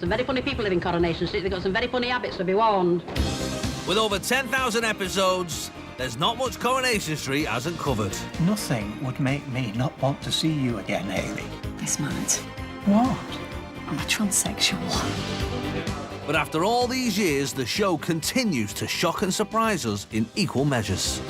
Some very funny people live in Coronation Street. They've got some very funny habits, to be warned. With over 10,000 episodes, there's not much Coronation Street hasn't covered. Nothing would make me not want to see you again, Hayley. This mad. What? I'm a transsexual. But after all these years, the show continues to shock and surprise us in equal measures.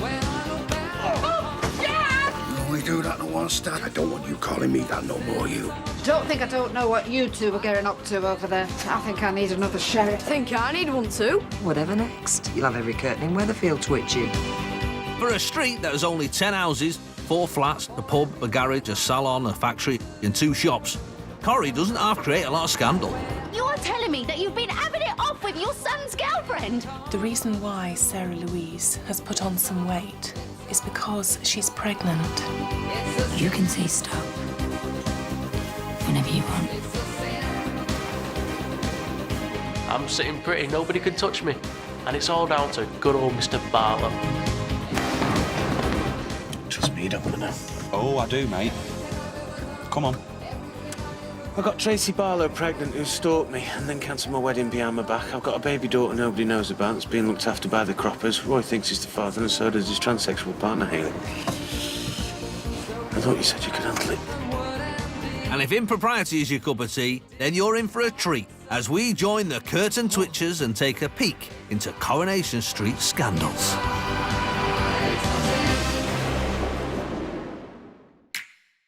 We do that no one start. I don't want you calling me that no more, you. I don't know what you two are getting up to over there. I think I need another sheriff. Think I need one too. Whatever next, you'll have every curtain in Weatherfield twitching. For a street that has only 10 houses, 4 flats, a pub, a garage, a salon, a factory, and 2 shops, Corrie doesn't half create a lot of scandal. You are telling me that you've been having it off with your son's girlfriend? The reason why Sarah Louise has put on some weight is because she's pregnant. You can say stop whenever you want. I'm sitting pretty, nobody can touch me. And it's all down to good old Mr. Barlow. Trust me, you don't want to know. Oh, I do, mate. Come on. I got Tracy Barlow pregnant who stalked me and then cancelled my wedding behind my back. I've got a baby daughter nobody knows about that's being looked after by the croppers. Roy thinks he's the father and so does his transsexual partner, Hayley. I thought you said you could handle it. And if impropriety is your cup of tea, then you're in for a treat as we join the curtain twitchers and take a peek into Coronation Street scandals.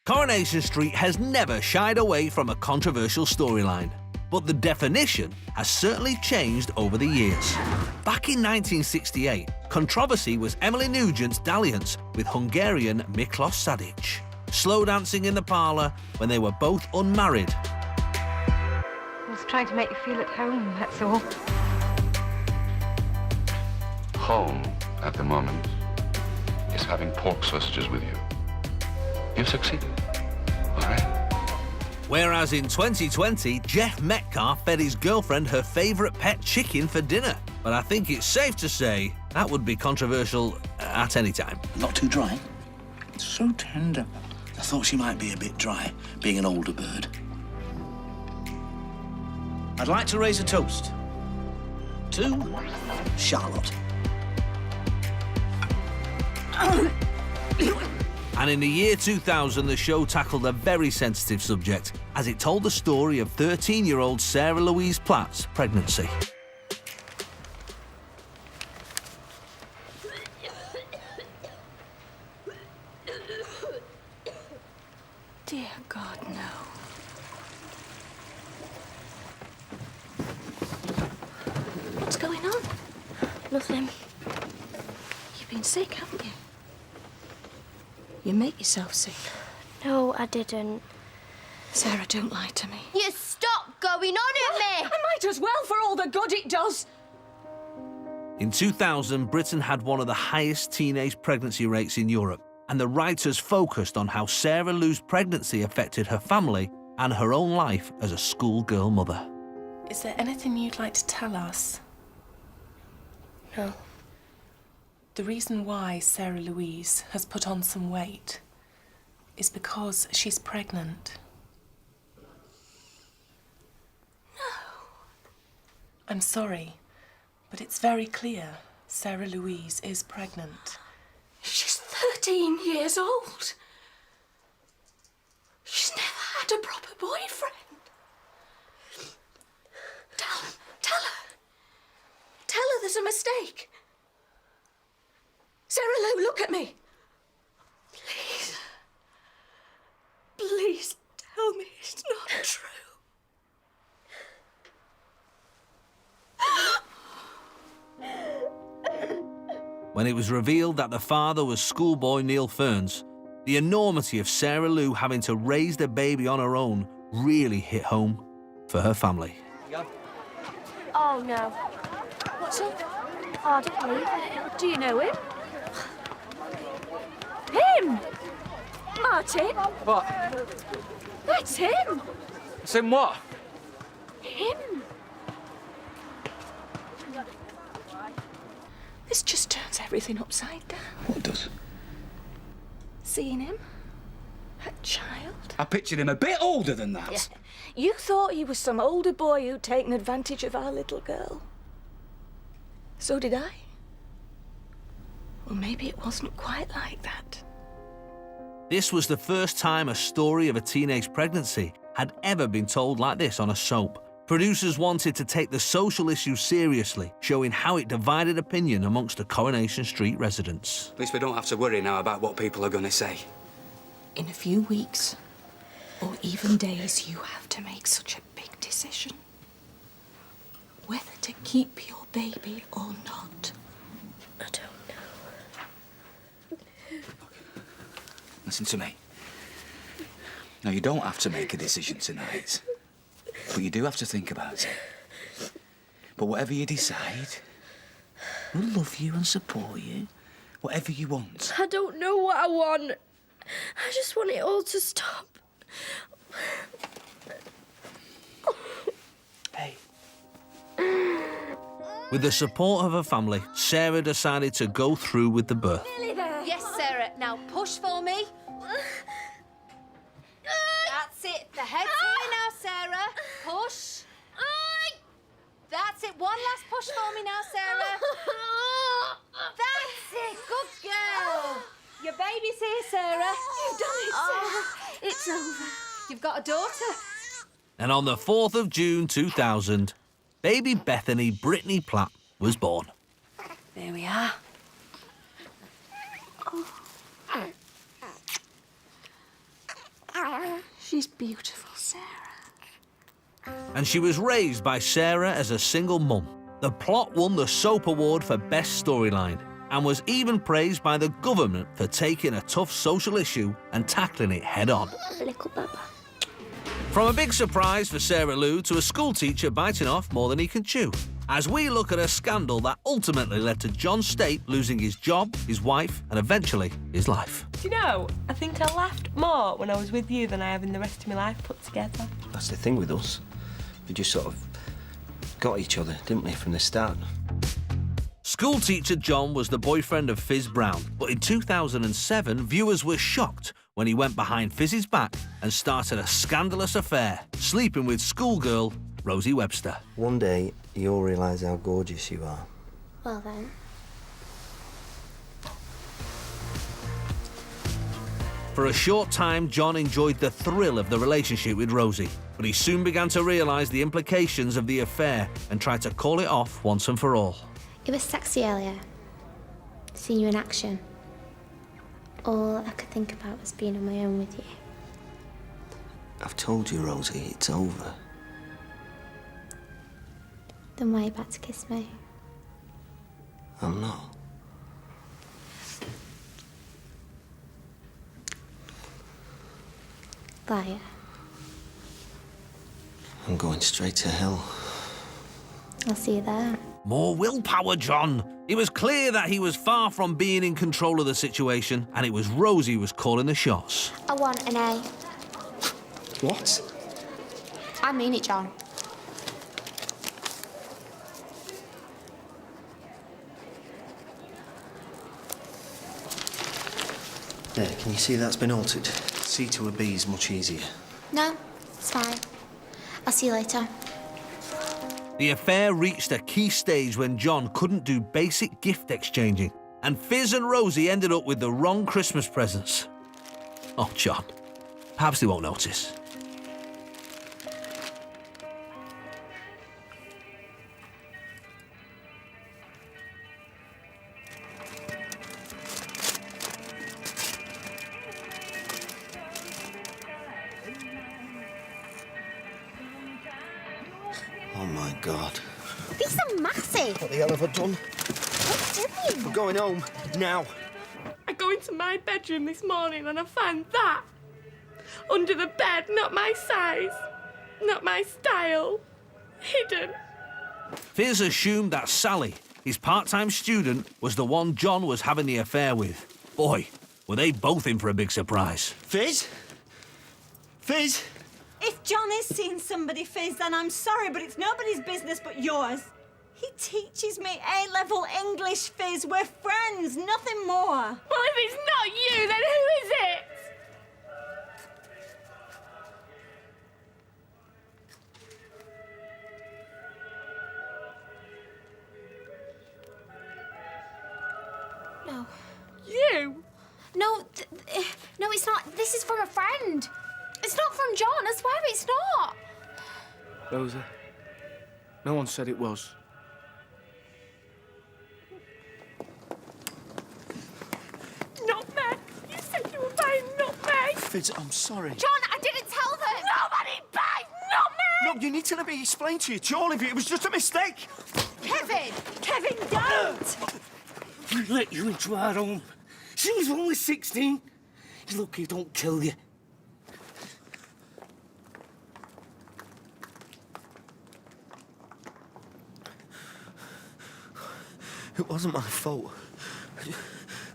Coronation Street has never shied away from a controversial storyline, but the definition has certainly changed over the years. Back in 1968, controversy was Emily Nugent's dalliance with Hungarian Miklos Sadic, slow dancing in the parlour when they were both unmarried. I was trying to make you feel at home, that's all. Home, at the moment, is having pork sausages with you. You've succeeded. All right. Whereas in 2020, Jeff Metcalf fed his girlfriend her favourite pet chicken for dinner. But I think it's safe to say that would be controversial at any time. Not too dry. It's so tender. I thought she might be a bit dry, being an older bird. I'd like to raise a toast to Charlotte. And in the year 2000, the show tackled a very sensitive subject as it told the story of 13-year-old Sarah Louise Platt's pregnancy. Dear God, no. What's going on? Nothing. You've been sick, haven't you? You make yourself sick. No, I didn't. Sarah, don't lie to me. You stop going on at me! I might as well for all the good it does. In 2000, Britain had one of the highest teenage pregnancy rates in Europe, and the writers focused on how Sarah Lou's pregnancy affected her family and her own life as a schoolgirl mother. Is there anything you'd like to tell us? No. The reason why Sarah Louise has put on some weight is because she's pregnant. No. I'm sorry, but it's very clear Sarah Louise is pregnant. She's 13 years old. She's never had a proper boyfriend. Tell her there's a mistake. Sarah Lou, look at me. Please. Please tell me it's not true. When it was revealed that the father was schoolboy Neil Ferns, the enormity of Sarah Lou having to raise the baby on her own really hit home for her family. Oh, no. What's up? Oh, I don't believe it. Do you know him? Him! Martin! What? That's him! It's in what? Him! This just turns everything upside down. What does? Seeing him child? I pictured him a bit older than that. Yeah. You thought he was some older boy who'd taken advantage of our little girl. So did I. Well, maybe it wasn't quite like that. This was the first time a story of a teenage pregnancy had ever been told like this on a soap. Producers wanted to take the social issue seriously, showing how it divided opinion amongst the Coronation Street residents. At least we don't have to worry now about what people are going to say. In a few weeks, or even days, you have to make such a big decision. Whether to keep your baby or not. I don't know. Listen to me. Now, you don't have to make a decision tonight, but you do have to think about it. But whatever you decide, we'll love you and support you. Whatever you want. I don't know what I want. I just want it all to stop. Hey. With the support of her family, Sarah decided to go through with the birth. Yes, Sarah. Now push for me. That's it. The head's here now, Sarah. Push. That's it. One last push for me now, Sarah. That's it. Good girl. Your baby's here, Sarah. You've done it, Sarah. It's over. You've got a daughter. And on the 4th of June 2000, baby Bethany Brittany Platt was born. There we are. She's beautiful, Sarah. And she was raised by Sarah as a single mum. The plot won the Soap Award for Best Storyline and was even praised by the government for taking a tough social issue and tackling it head-on. Little Baba. From a big surprise for Sarah Lou to a schoolteacher biting off more than he can chew, as we look at a scandal that ultimately led to John State losing his job, his wife, and eventually his life. Do you know, I think I laughed more when I was with you than I have in the rest of my life put together. That's the thing with us. We just sort of got each other, didn't we, from the start? Schoolteacher John was the boyfriend of Fizz Brown, but in 2007, viewers were shocked when he went behind Fizz's back and started a scandalous affair, sleeping with schoolgirl Rosie Webster. One day, you'll realise how gorgeous you are. Well then. For a short time, John enjoyed the thrill of the relationship with Rosie, but he soon began to realise the implications of the affair and tried to call it off once and for all. It was sexy earlier. Seeing you in action. All I could think about was being on my own with you. I've told you, Rosie, it's over. Then why are you about to kiss me? I'm not. Liar. I'm going straight to hell. I'll see you there. More willpower, John. It was clear that he was far from being in control of the situation, and it was Rosie who was calling the shots. I want an A. What? I mean it, John. There, can you see that's been altered? C to a B is much easier. No, it's fine. I'll see you later. The affair reached a key stage when John couldn't do basic gift exchanging, and Fizz and Rosie ended up with the wrong Christmas presents. Oh, John. Perhaps they won't notice. Oh, my God. These are massive. What the hell have I done? What's doing? I'm going home, now. I go into my bedroom this morning and I find that. Under the bed, not my size, not my style, hidden. Fizz assumed that Sally, his part-time student, was the one John was having the affair with. Boy, were they both in for a big surprise. Fizz? Fizz? If John is seeing somebody, Fizz, then I'm sorry, but it's nobody's business but yours. He teaches me A-level English, Fizz. We're friends, nothing more. Well, if it's not you, then who is it? Oh. You? No, no, it's not. This is from a friend. It's not from John, I swear it's not. Rosa, no one said it was. Nutmeg! You said you were buying nutmeg! Fizz, I'm sorry. John, I didn't tell them. Nobody buys nutmeg! No, you need to let me explain to you. To all of you, it was just a mistake. Kevin! Kevin, don't! We let you into our home. She was only 16. Look, he don't kill you. It wasn't my fault.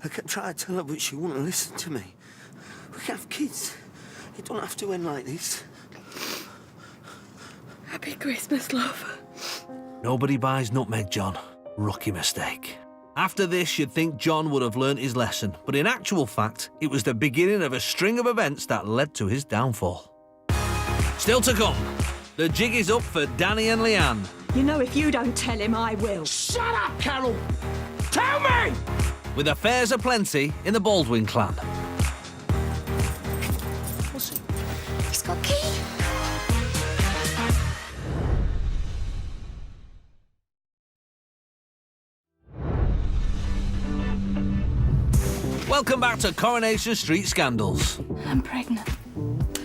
I kept trying to tell her, but she wouldn't listen to me. We can have kids. You don't have to end like this. Happy Christmas, love. Nobody buys nutmeg, John. Rookie mistake. After this, you'd think John would have learnt his lesson, but in actual fact, it was the beginning of a string of events that led to his downfall. Still to come, the jig is up for Danny and Leanne. You know, if you don't tell him, I will. Shut up, Carol! Tell me! With affairs aplenty in the Baldwin clan. What's it? He's got a key. Welcome back to Coronation Street Scandals. I'm pregnant.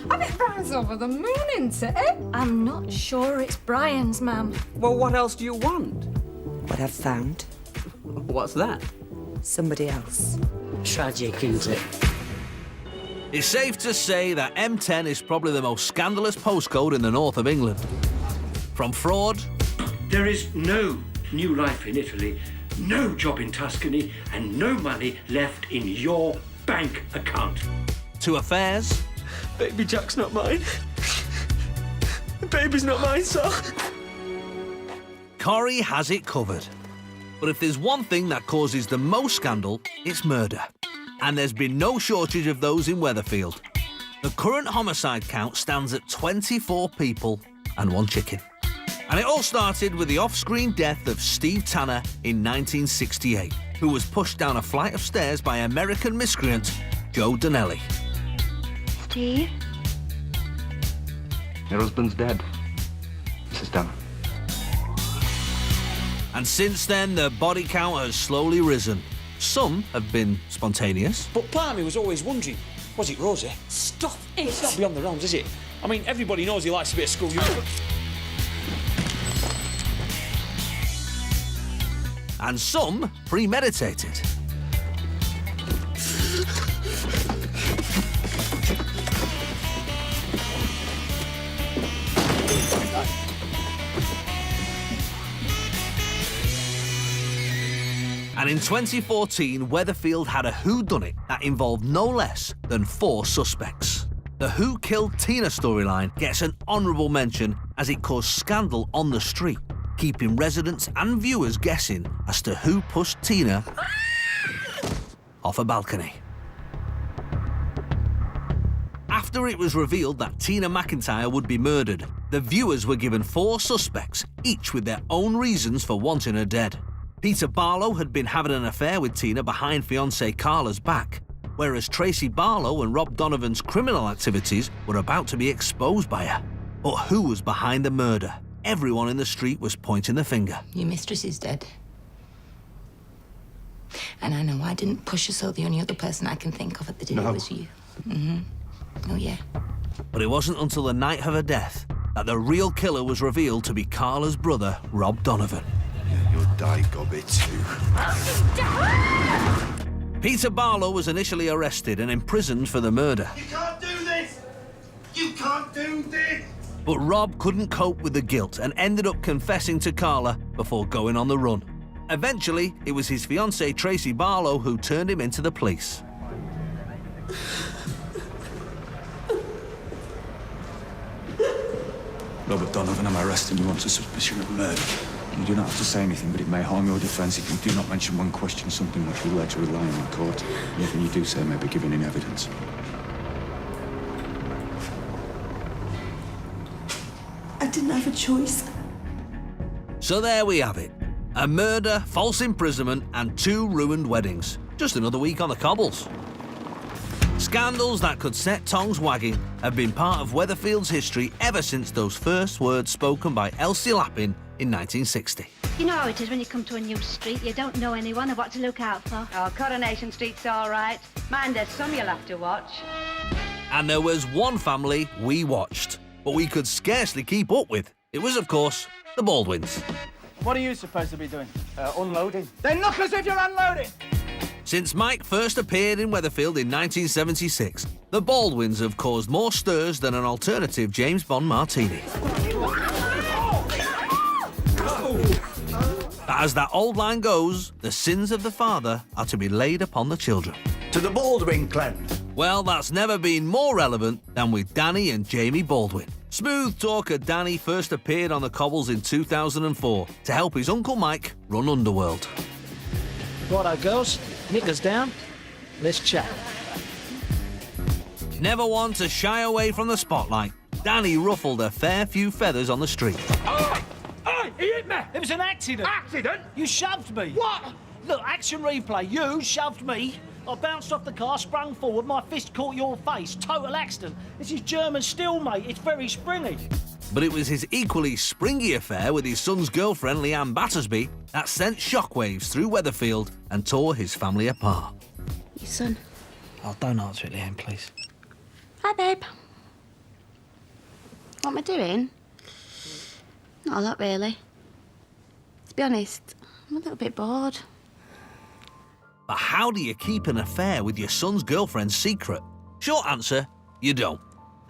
I bet Brian's over the moon, isn't it? I'm not sure it's Brian's, ma'am. Well, what else do you want? What I've found. What's that? Somebody else. Tragic, isn't it? It's safe to say that M10 is probably the most scandalous postcode in the north of England. From fraud... There is no new life in Italy, no job in Tuscany, and no money left in your bank account. To affairs... Baby Jack's not mine. The baby's not mine, sir. Corrie has it covered. But if there's one thing that causes the most scandal, it's murder. And there's been no shortage of those in Weatherfield. The current homicide count stands at 24 people and 1 chicken. And it all started with the off-screen death of Steve Tanner in 1968, who was pushed down a flight of stairs by American miscreant Joe Donnelly. Steve? Your husband's dead, Mrs. Tanner. And since then, the body count has slowly risen. Some have been spontaneous. But part of me was always wondering, was it Rosie? Stop it! It's not beyond the realms, is it? I mean, everybody knows he likes a bit of school humor. And some premeditated. And in 2014, Weatherfield had a whodunit that involved no less than 4 suspects. The Who Killed Tina storyline gets an honourable mention as it caused scandal on the street, keeping residents and viewers guessing as to who pushed Tina off a balcony. After it was revealed that Tina McIntyre would be murdered, the viewers were given 4 suspects, each with their own reasons for wanting her dead. Peter Barlow had been having an affair with Tina behind fiancée Carla's back, whereas Tracy Barlow and Rob Donovan's criminal activities were about to be exposed by her. But who was behind the murder? Everyone in the street was pointing the finger. Your mistress is dead. And I know I didn't push her, so the only other person I can think of at the dinner was you. Oh, yeah. But it wasn't until the night of her death that the real killer was revealed to be Carla's brother, Rob Donovan. You'll die, Gobby, too. Peter Barlow was initially arrested and imprisoned for the murder. You can't do this! You can't do this! But Rob couldn't cope with the guilt and ended up confessing to Carla before going on the run. Eventually, it was his fiancée Tracy Barlow who turned him into the police. Robert Donovan, I'm arresting you on suspicion of murder. You do not have to say anything, but it may harm your defence if you do not mention one question, something which will later rely on in court. Anything you do say may be given in evidence. I didn't have a choice. So there we have it. A murder, false imprisonment and 2 ruined weddings. Just another week on the cobbles. Scandals that could set tongues wagging have been part of Weatherfield's history ever since those first words spoken by Elsie Lappin in 1960. You know how it is when you come to a new street. You don't know anyone or what to look out for. Oh, Coronation Street's all right. Mind, there's some you'll have to watch. And there was one family we watched, but we could scarcely keep up with. It was, of course, the Baldwins. What are you supposed to be doing? Unloading. Then look as if you're unloading! Since Mike first appeared in Weatherfield in 1976, the Baldwins have caused more stirs than an alternative James Bond martini. As that old line goes, the sins of the father are to be laid upon the children. To the Baldwin clan. Well, that's never been more relevant than with Danny and Jamie Baldwin. Smooth talker Danny first appeared on the cobbles in 2004 to help his Uncle Mike run Underworld. Righto, girls. Knickers down. Let's chat. Never one to shy away from the spotlight, Danny ruffled a fair few feathers on the street. Oh, he hit me! It was an accident. Accident? You shoved me. What? Look, action replay. You shoved me. I bounced off the car, sprung forward, my fist caught your face. Total accident. This is German steel, mate. It's very springy. But it was his equally springy affair with his son's girlfriend, Leanne Battersby, that sent shockwaves through Weatherfield and tore his family apart. Your son. Oh, don't answer it, Leanne, please. Hi, babe. What am I doing? Not a lot, really. To be honest, I'm a little bit bored. But how do you keep an affair with your son's girlfriend's secret? Short answer, you don't.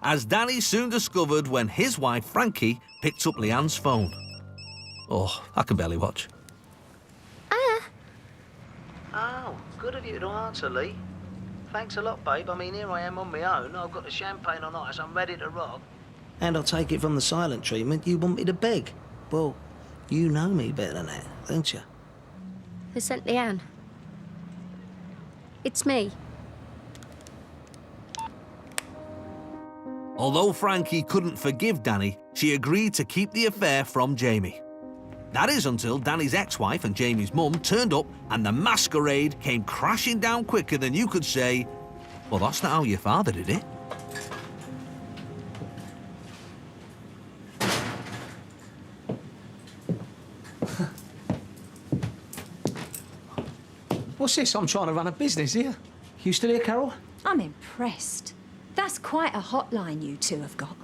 As Danny soon discovered when his wife, Frankie, picked up Leanne's phone. Oh, I can barely watch. Oh, good of you to answer, Lee. Thanks a lot, babe. I mean, here I am on my own. I've got the champagne on ice. I'm ready to rock. And I'll take it from the silent treatment. You want me to beg? Well, you know me better than that, don't you? Who sent Leanne? It's me. Although Frankie couldn't forgive Danny, she agreed to keep the affair from Jamie. That is until Danny's ex-wife and Jamie's mum turned up and the masquerade came crashing down quicker than you could say, well, that's not how your father did it. What's this? I'm trying to run a business here. You still here, Carol? I'm impressed. That's quite a hotline you two have got.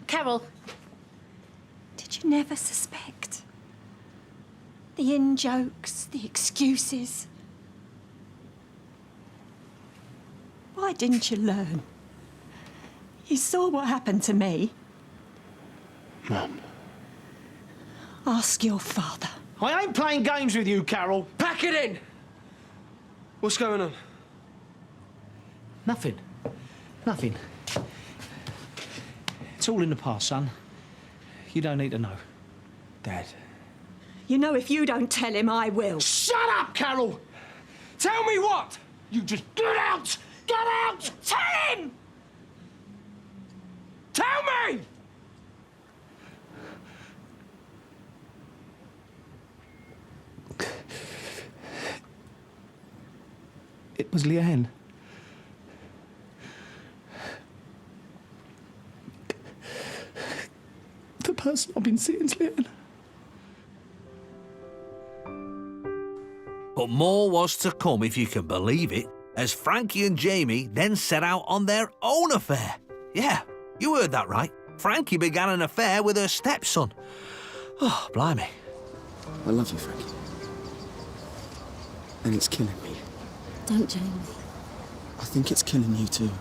Carol, did you never suspect? The in-jokes, the excuses. Why didn't you learn? You saw what happened to me. Mum. Ask your father. I ain't playing games with you, Carol. Pack it in! What's going on? Nothing. Nothing. It's all in the past, son. You don't need to know. Dad. You know, if you don't tell him, I will. Shut up, Carol! Tell me what? You just get out! Get out! Tell him! Tell me! It was Leanne. The person I've been seeing's Leanne. But more was to come, if you can believe it, as Frankie and Jamie then set out on their own affair. Yeah, you heard that right. Frankie began an affair with her stepson. Oh, blimey. I love you, Frankie. And it's killing me. Don't, Jamie. I think it's killing you too.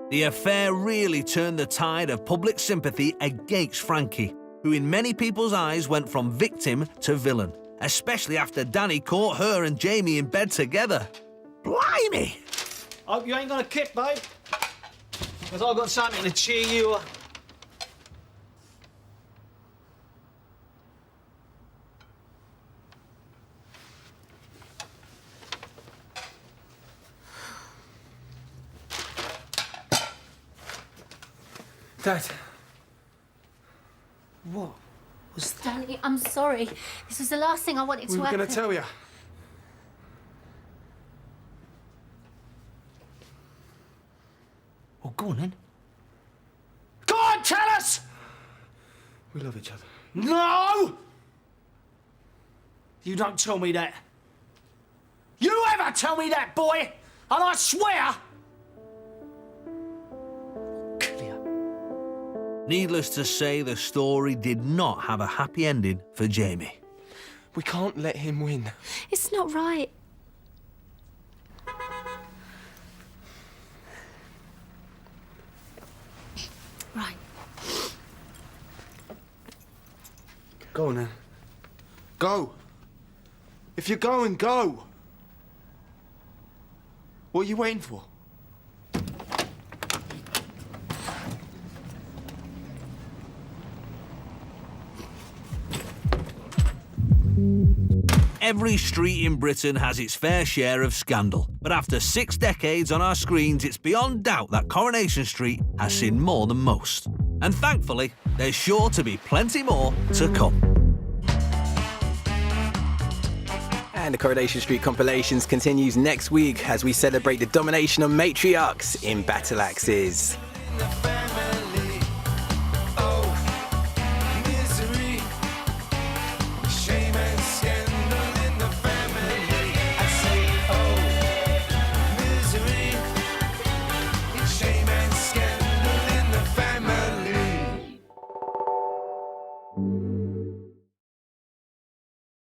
The affair really turned the tide of public sympathy against Frankie, who in many people's eyes went from victim to villain, especially after Danny caught her and Jamie in bed together. Blimey! Hope you ain't gonna kick, babe. Because I've got something to cheer you up. Dad, What was that? Darling, I'm sorry. This was the last thing I wanted to happen. tell you. Well, go on then. Go on, tell us! We love each other. No! You don't tell me that. You ever tell me that, boy? And I swear... Needless to say, the story did not have a happy ending for Jamie. We can't let him win. It's not right. Right. Go on, then. Go. If you're going, go. What are you waiting for? Every street in Britain has its fair share of scandal, but after 6 decades on our screens, it's beyond doubt that Coronation Street has seen more than most. And thankfully, there's sure to be plenty more to come. And the Coronation Street compilations continues next week as we celebrate the domination of matriarchs in battle axes.